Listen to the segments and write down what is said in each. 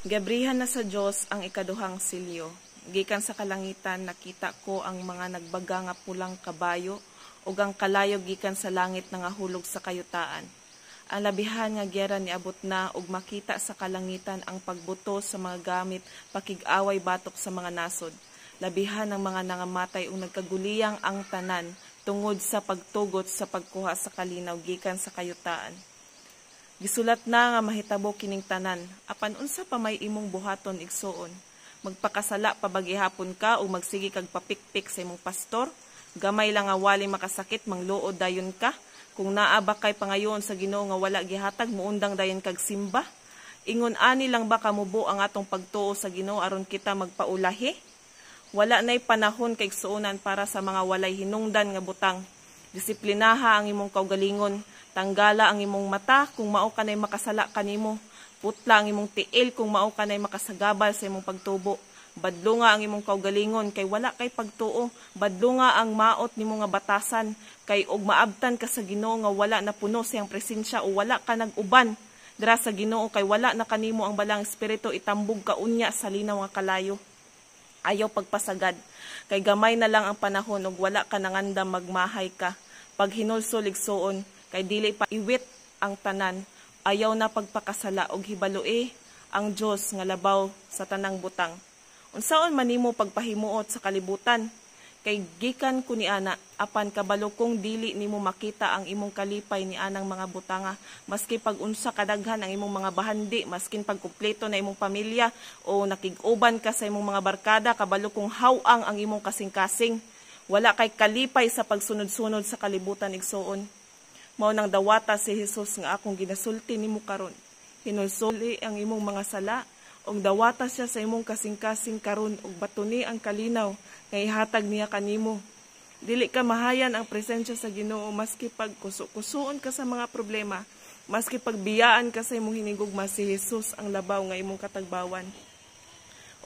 Gabrihan na sa Dios ang ikaduhang silyo. Gikan sa kalangitan nakita ko ang mga nagbaga nga pulang kabayo ug ang kalayo gikan sa langit nga hulog sa kayutaan. Ang labihan nga giyera niabot na ug makita sa kalangitan ang pagbuto sa mga gamit pakig-away batok sa mga nasod. Labihan ng mga nangamatay ug nagkaguliyang ang tanan tungod sa pagtugot sa pagkuha sa kalinaw gikan sa kayutaan. Gisulat na nga mahitabo kining tanan, apan unsa pa may imong buhaton igsuon. Magpakasala pa ba gihapon ka o magsigi kag papikpik sa imong pastor? Gamay lang nga wali makasakit mangluod dayon ka? Kung naa ba kay pangayon sa Ginoo nga wala gihatag muundang dayon kag simba? Ingon ani lang ba kamubo ang atong pagtuo sa Ginoo aron kita magpaulahi? Wala nay panahon kay igsuonan para sa mga walay hinungdan nga butang. Disiplinaha ang imong kaugalingon. Tanggala ang imong mata kung mao kanay makasala kanimo. Putla ang imong tiil kung mao kanay makasagabal sa imong pagtubo. Badlo nga ang imong kaugalingon kay wala kay pagtuo. Badlo nga ang maot nimo nga batasan kay og maabtan ka sa Ginoo nga wala na puno siyang presensya o wala ka nag-uban dira sa Ginoo kay wala na kanimo ang balang espiritu itambog ka unya sa linaw nga kalayo. Ayaw pagpasagad kay gamay na lang ang panahon ug wala ka nangandam magmahay ka. Pag hinulsol igsuon kay dili pa iwit ang tanan, ayaw na pagpakasala og hibaloi ang Dios nga labaw sa tanang butang. Unsaon man nimo pagpahimuot sa kalibutan, kay gikan ko ni ana, apan kabalo kong dili nimo makita ang imong kalipay ni anang mga butanga, maski pag unsa kadaghan ang imong mga bahandi, maskin pag kumpleto na imong pamilya o nakig-uban ka sa imong mga barkada, kabalo kong hawang ang imong kasing-kasing. Wala kay kalipay sa pagsunod-sunod sa kalibutan igsuon. Mao nang dawata si Jesus nga akong ginasulti nimo karon. Hinulsoli ang imong mga sala ug dawata siya sa imong kasing-kasing karon ug batuni ang kalinaw nga ihatag niya kanimo. Dili ka mahayan ang presensya sa Ginoo maski pag kusuon ka sa mga problema, maski pagbiyaan ka sa imong hinigugma, si Jesus ang labaw nga imong katagbawan.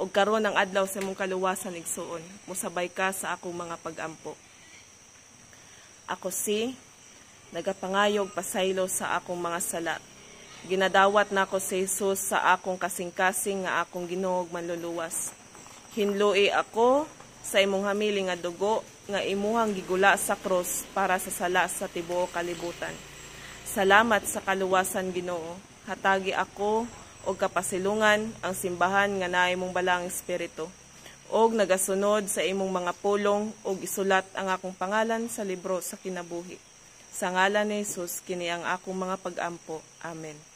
Og karon ang adlaw sa imong kaluwasan igsuon, musabay ka sa akong mga pag-ampo. Ako si nagapangayog pasaylo sa akong mga sala. Ginadawat na ako si Jesus sa akong kasing-kasing nga akong Ginoo manluluwas. Hinloi ako sa imong hamili nga dugo nga imuhang gigula sa cross para sa sala sa tibuok kalibutan. Salamat sa kaluwasan Ginoo. Hatagi ako og kapasilungan ang simbahan nga naay mong balang espiritu. Og nagasunod sa imong mga pulong og isulat ang akong pangalan sa libro sa kinabuhi. Sa ngalan ni Jesus kini ang akong mga pag-ampo. Amen.